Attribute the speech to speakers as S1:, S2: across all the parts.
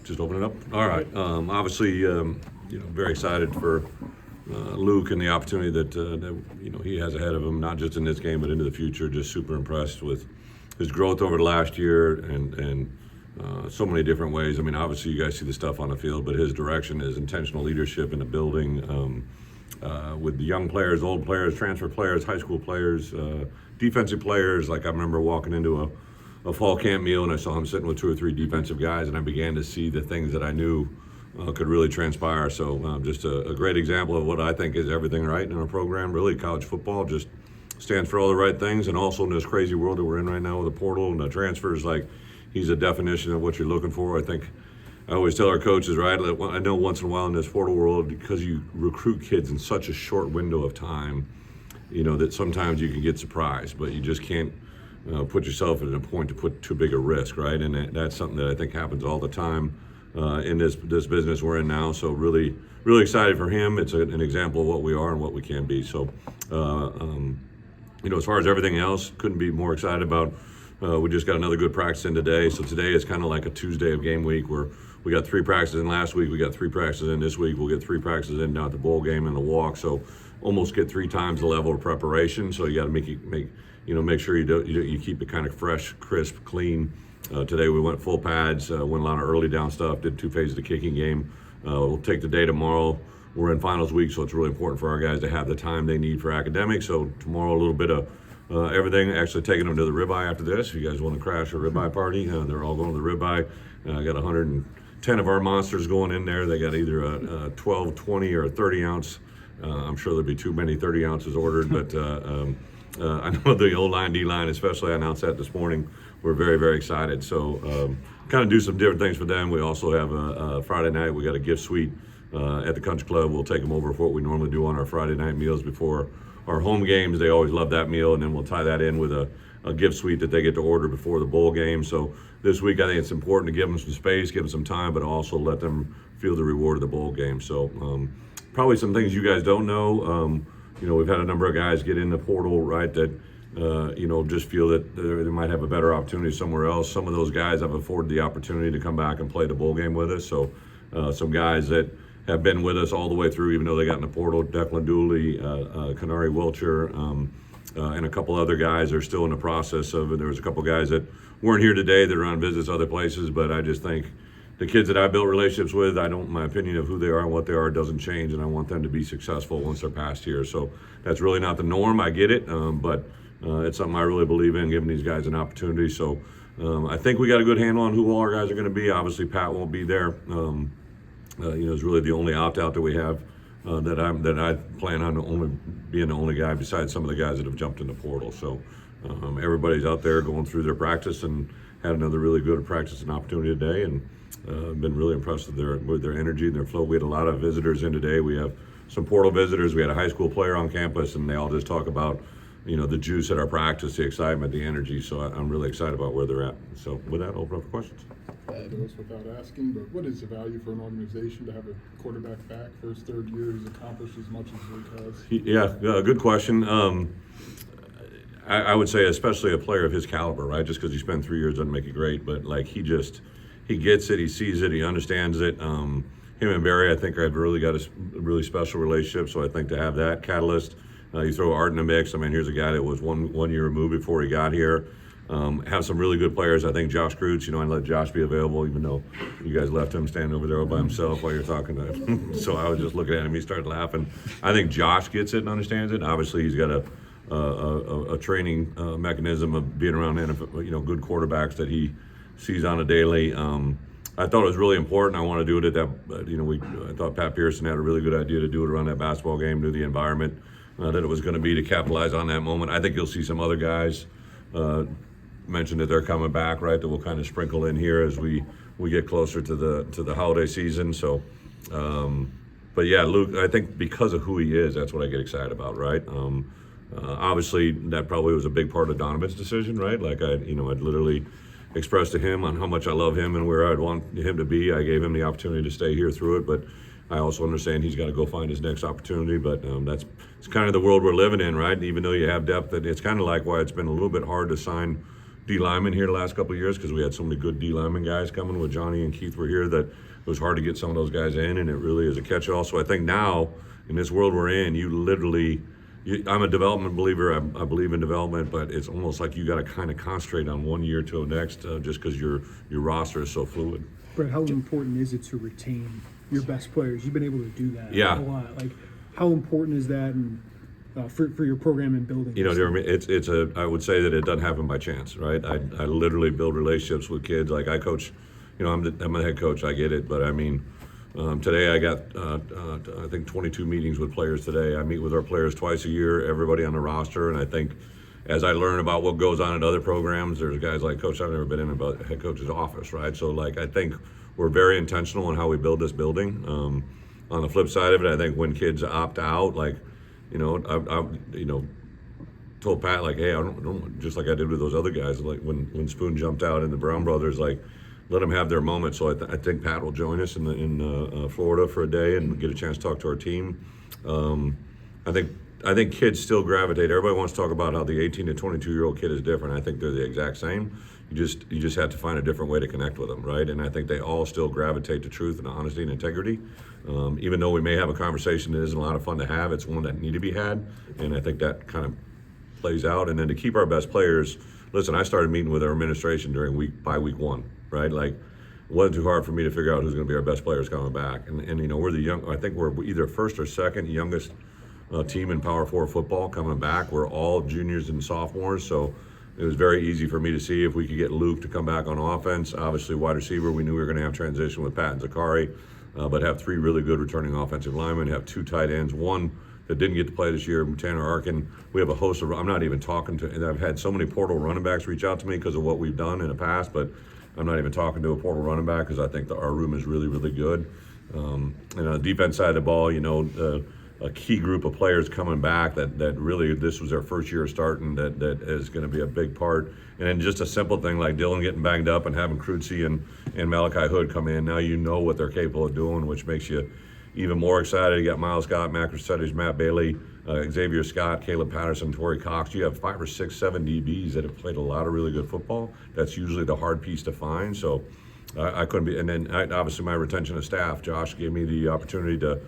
S1: Just open it up. All right. Obviously, very excited for Luke and the opportunity that he has ahead of him, not just in this game but into the future. Just super impressed with his growth over the last year and so many different ways. I mean, obviously you guys see the stuff on the field, but his direction, his intentional leadership in the building, with the young players, old players, transfer players, high school players, defensive players. Like I remember walking into a fall camp meal and I saw him sitting with 2 or 3 defensive guys, and I began to see the things that I knew could really transpire. So just a great example of what I think is everything right in our program. Really, college football just stands for all the right things, and also in this crazy world that we're in right now with the portal and the transfers, like he's a definition of what you're looking for. I think I always tell our coaches, right, I know once in a while in this portal world, because you recruit kids in such a short window of time, that sometimes you can get surprised, but you just can't put yourself at a point to put too big a risk, right? And that's something that I think happens all the time in this business we're in now. So really, really excited for him. It's an example of what we are and what we can be. So, as far as everything else, couldn't be more excited about. We just got another good practice in today. So today is kind of like a Tuesday of game week where we got 3 practices in last week. We got 3 practices in this week. We'll get 3 practices in now at the bowl game and the walk. So almost get 3 times the level of preparation. So you got to make sure you keep it kind of fresh, crisp, clean. Today we went full pads, went a lot of early down stuff, did 2 phases of the kicking game. We'll take the day tomorrow. We're in finals week, so it's really important for our guys to have the time they need for academics. So tomorrow a little bit of everything. Actually taking them to the ribeye after this. If you guys want to crash a ribeye party, they're all going to the ribeye. I got 110 of our monsters going in there. They got either a 12, 20, or a 30 ounce. I'm sure there'll be too many 30 ounces ordered, but I know the O-line, D-line especially, I announced that this morning. We're very, very excited. So kind of do some different things for them. We also have a Friday night. We got a gift suite at the country club. We'll take them over for what we normally do on our Friday night meals before our home games. They always love that meal, and then we'll tie that in with a gift suite that they get to order before the bowl game. So this week I think it's important to give them some space, give them some time, but also let them feel the reward of the bowl game. So probably some things you guys don't know. We've had a number of guys get in the portal, right, that just feel that they might have a better opportunity somewhere else. Some of those guys have afforded the opportunity to come back and play the bowl game with us. So some guys that have been with us all the way through, even though they got in the portal, Declan Dooley, Kanari Wilcher, and a couple other guys are still in the process of it. There was a couple guys that weren't here today that are on visits other places, but I just think the kids that I built relationships with, my opinion of who they are and what they are doesn't change, and I want them to be successful once they're past here. So that's really not the norm. I get it, but it's something I really believe in, giving these guys an opportunity. So I think we got a good handle on who all our guys are going to be. Obviously, Pat won't be there. Is really the only opt-out that we have that I plan on only being the only guy besides some of the guys that have jumped in the portal. So everybody's out there going through their practice and had another really good practice and opportunity today, and been really impressed with their energy and their flow. We had a lot of visitors in today. We have some portal visitors. We had a high school player on campus, and they all just talk about the juice at our practice, the excitement, the energy. So I'm really excited about where they're at. So with that, I'll open up for questions.
S2: It goes without asking, but what is the value for an organization to have a quarterback back for his 3rd year who's accomplished as much as Luke has?
S1: Yeah, good question. I would say especially a player of his caliber, right? Just because he spent 3 years doesn't make it great, but like he gets it, he sees it, he understands it. Him and Barry, I think, have really got a really special relationship. So I think to have that catalyst, you throw Art in the mix. I mean, here's a guy that was one year removed before he got here. Have some really good players. I think Josh Kreutz, I let Josh be available, even though you guys left him standing over there all by himself while you're talking to him. So I was just looking at him. He started laughing. I think Josh gets it and understands it. Obviously, he's got a training mechanism of being around NFL, good quarterbacks that he sees on a daily. I thought it was really important. I want to do it at that. I thought Pat Pearson had a really good idea to do it around that basketball game, do the environment that it was going to be to capitalize on that moment. I think you'll see some other guys mention that they're coming back, right? That we'll kind of sprinkle in here as we get closer to the holiday season. So, but yeah, Luke, I think because of who he is, that's what I get excited about, right? Obviously, that probably was a big part of Donovan's decision, right? Like I'd literally expressed to him on how much I love him and where I'd want him to be. I gave him the opportunity to stay here through it, but I also understand he's got to go find his next opportunity. But it's kind of the world we're living in, right? And even though you have depth, it's kind of like why it's been a little bit hard to sign D linemen here the last couple of years because we had so many good D lineman guys coming with Johnny and Keith were here that it was hard to get some of those guys in, and it really is a catch-all. So I think now, in this world we're in, I'm a development believer. I believe in development, but it's almost like you got to kind of concentrate on 1 year to the next just because your roster is so fluid.
S3: Brett, how important is it to retain your best players? You've been able to do that
S1: Yeah.
S3: a lot. Like, how important is that for your program and building?
S1: You know, Jeremy, I would say that it doesn't happen by chance, right? I literally build relationships with kids. Like I coach, I'm a head coach. I get it, but I mean, today I got I think 22 meetings with players today. I meet with our players twice a year, everybody on the roster, and I think as I learn about what goes on at other programs, there's guys like Coach I've never been in a head coach's office, right? So like I think we're very intentional in how we build this building. On the flip side of it, I think when kids opt out, like I told Pat, like, hey, I don't just like I did with those other guys, like when Spoon jumped out and the Brown brothers, like, let them have their moment. So I think Pat will join us in Florida for a day and get a chance to talk to our team. I think kids still gravitate. Everybody wants to talk about how the 18 to 22-year-old kid is different. I think they're the exact same. You just have to find a different way to connect with them, right? And I think they all still gravitate to truth and honesty and integrity. Even though we may have a conversation that isn't a lot of fun to have, it's one that need to be had. And I think that kind of plays out. And then to keep our best players, listen, I started meeting with our administration by week one, right? Like, it wasn't too hard for me to figure out who's going to be our best players coming back. And I think we're either first or second youngest team in Power 4 football coming back. We're all juniors and sophomores, so it was very easy for me to see if we could get Luke to come back on offense. Obviously, wide receiver, we knew we were going to have transition with Pat and Zakari, but have 3 really good returning offensive linemen, have 2 tight ends, one that didn't get to play this year, Tanner Arkin. We have a host of, I'm not even talking to, and I've had so many portal running backs reach out to me because of what we've done in the past, but I'm not even talking to a portal running back because I think our room is really, really good. And on the defense side of the ball, a key group of players coming back that really this was their first year starting that is going to be a big part. And then just a simple thing like Dylan getting banged up and having Crudsey and Malachi Hood come in. Now you know what they're capable of doing, which makes you even more excited. You got Miles Scott, Matt Crusaders, Matt Bailey, Xavier Scott, Caleb Patterson, Torrey Cox. You have 5 or 6, 7 DBs that have played a lot of really good football. That's usually the hard piece to find. So I couldn't be. And then obviously my retention of staff. Josh gave me the opportunity to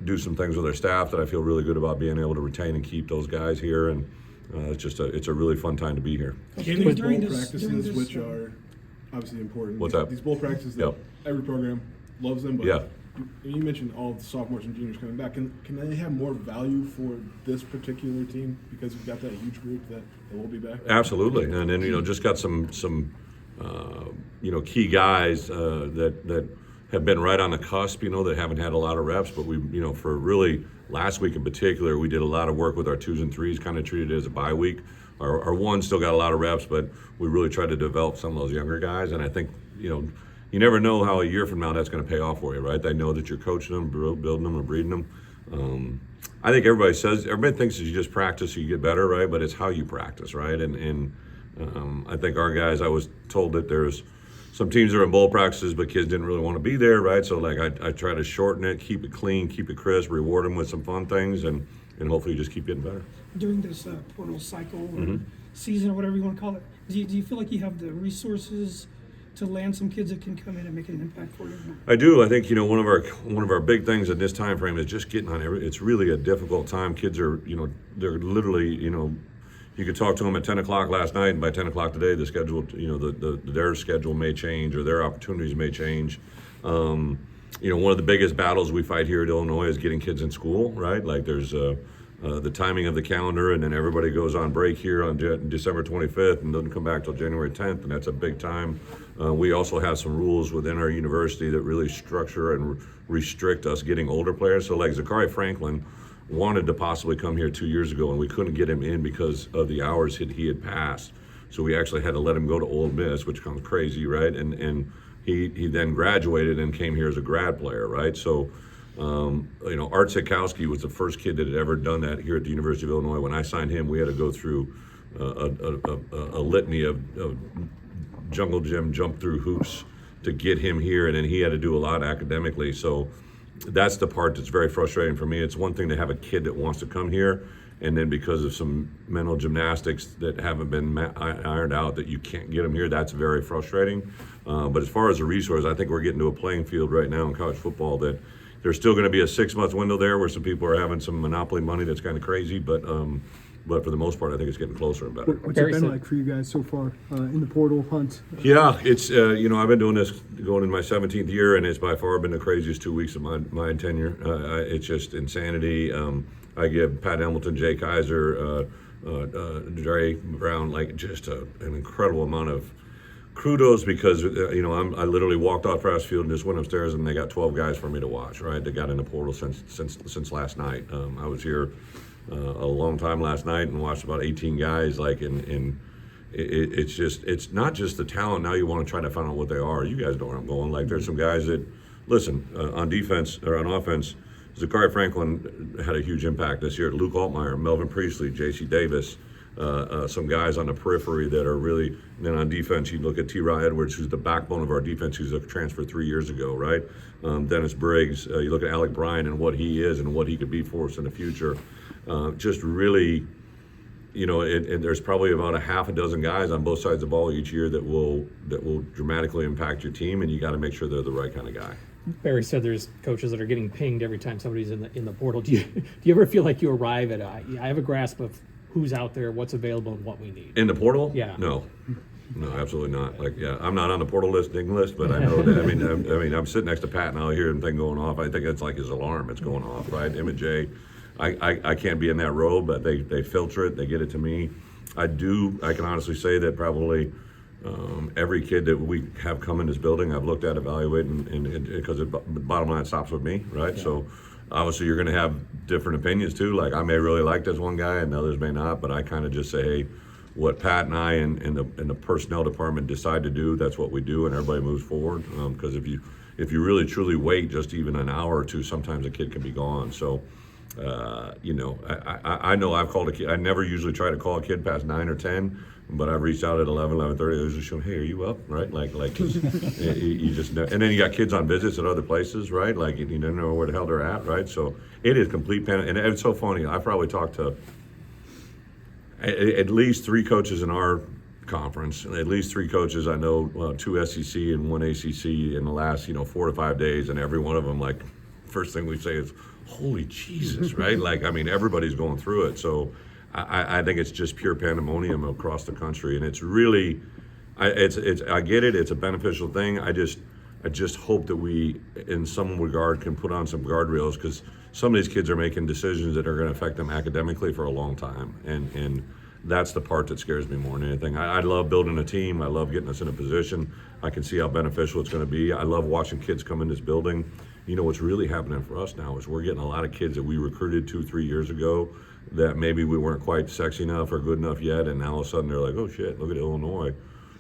S1: do some things with our staff that I feel really good about being able to retain and keep those guys here, and it's a really fun time to be here.
S4: These bowl practices, which are obviously important.
S1: What's that?
S4: These bowl practices that
S1: Yep.
S4: every program loves them, but
S1: Yeah.
S4: you mentioned all the sophomores and juniors coming back. Can they have more value for this particular team because we've got that huge group that will be back?
S1: Absolutely, and then just got some key guys that have been right on the cusp, that haven't had a lot of reps, but we, for really last week in particular, we did a lot of work with our 2s and 3s, kind of treated it as a bye week. Our 1s still got a lot of reps, but we really tried to develop some of those younger guys, and I think, you never know how a year from now that's going to pay off for you, right? They know that you're coaching them, building them, and breeding them. I think everybody thinks that you just practice, you get better, right? But it's how you practice, right? And I think our guys, I was told that there's some teams that are in bowl practices, but kids didn't really want to be there, right? So like I try to shorten it, keep it clean, keep it crisp, reward them with some fun things, and hopefully just keep getting better.
S5: During this portal cycle or
S1: Mm-hmm.
S5: season or whatever you want to call it, do you feel like you have the resources to land some kids that can come in and make an impact for you?
S1: I do. I think one of our big things at this time frame is just getting on it's really a difficult time. Kids are they're literally you could talk to them at 10 o'clock last night, and by 10 o'clock today, the schedule, their schedule may change or their opportunities may change. One of the biggest battles we fight here at Illinois is getting kids in school, right? Like there's the timing of the calendar, and then everybody goes on break here on December 25th and doesn't come back till January 10th, and that's a big time. We also have some rules within our university that really structure and restrict us getting older players. So like Zakari Franklin wanted to possibly come here 2 years ago, and we couldn't get him in because of the hours he had passed. So we actually had to let him go to Ole Miss, which comes crazy, right? And he then graduated and came here as a grad player, right? So, Art Sikowski was the first kid that had ever done that here at the University of Illinois. When I signed him, we had to go through a litany of jungle gym jump through hoops to get him here, and then he had to do a lot academically. So that's the part that's very frustrating for me. It's one thing to have a kid that wants to come here and then because of some mental gymnastics that haven't been ironed out, that you can't get them here. That's very frustrating. But as far as the resource, I think we're getting to a playing field right now in college football that there's still going to be a 6-month window there where some people are having some monopoly money that's kind of crazy, but for the most part, I think it's getting closer and better.
S3: What's it been like for you guys so far in the portal hunt?
S1: Yeah, it's I've been doing this going in my 17th year, and it's by far been the craziest 2 weeks of my tenure. It's just insanity. I give Pat Hamilton, Jay Kaiser, Dre Brown just an incredible amount of kudos because I literally walked off practice field and just went upstairs and they got 12 guys for me to watch. Right, they got in the portal since last night. I was here a long time last night and watched about 18 guys. It's not just the talent. Now you want to try to find out what they are. You guys know where I'm going. There's some guys that listen on defense or on offense. Zachary Franklin had a huge impact this year. Luke Altmaier, Melvin Priestley, J.C. Davis, some guys on the periphery that are really. And then on defense, you look at T.Rod Edwards, who's the backbone of our defense, who's a transfer 3 years ago, right? Dennis Briggs. You look at Alec Bryan and what he is and what he could be for us in the future. Just really, and there's probably about a half a dozen guys on both sides of the ball each year that will dramatically impact your team, and you got to make sure they're the right kind of guy.
S6: Barry said there's coaches that are getting pinged every time somebody's in the portal. Do you ever feel like you arrive at I have a grasp of who's out there, what's available, and what we need?
S1: In the portal?
S6: Yeah.
S1: No, absolutely not. I'm not on the portal ding list, but I know that. I mean, I'm sitting next to Pat and I'll hear him thing going off. I think it's like his alarm. It's going off, right? Him and Jay. I can't be in that row, but they filter it. They get it to me. I can honestly say that probably every kid that we have come in this building, I've looked at, evaluated, and because the bottom line stops with me, right? Yeah. So obviously you're going to have different opinions too. I may really like this one guy and others may not, but I kind of just say, hey, what Pat and I and the personnel department decide to do, that's what we do, and everybody moves forward. Because if you really truly wait just even an hour or two, sometimes a kid can be gone. So. I know I've called a kid. I never usually try to call a kid past 9 or 10, but I've reached out at 11:30. I was just showing, hey, are you up? Right? You just know. And then you got kids on visits at other places, right? You don't know where the hell they're at, right? So it is complete panic. And it's so funny. I probably talked to at least 3 coaches in our conference, and at least 3 coaches I know, 2 SEC and 1 ACC in the last 4 to 5 days, and every one of them first thing we say is, holy Jesus, right? Everybody's going through it. So I think it's just pure pandemonium across the country. And it's really, I get it. It's a beneficial thing. I just hope that we, in some regard, can put on some guardrails, because some of these kids are making decisions that are going to affect them academically for a long time. And that's the part that scares me more than anything. I love building a team. I love getting us in a position. I can see how beneficial it's going to be. I love watching kids come in this building. What's really happening for us now is we're getting a lot of kids that we recruited 2-3 years ago that maybe we weren't quite sexy enough or good enough yet, and now all of a sudden they're like, oh shit, look at Illinois.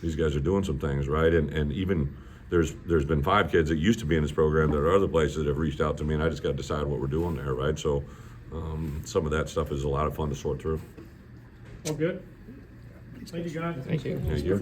S1: These guys are doing some things, right? And even there's been 5 kids that used to be in this program that are other places that have reached out to me, and I just got to decide what we're doing there, right? So some of that stuff is a lot of fun to sort through.
S3: All good. Thank you, guys.
S6: Thank you.
S1: Thank you.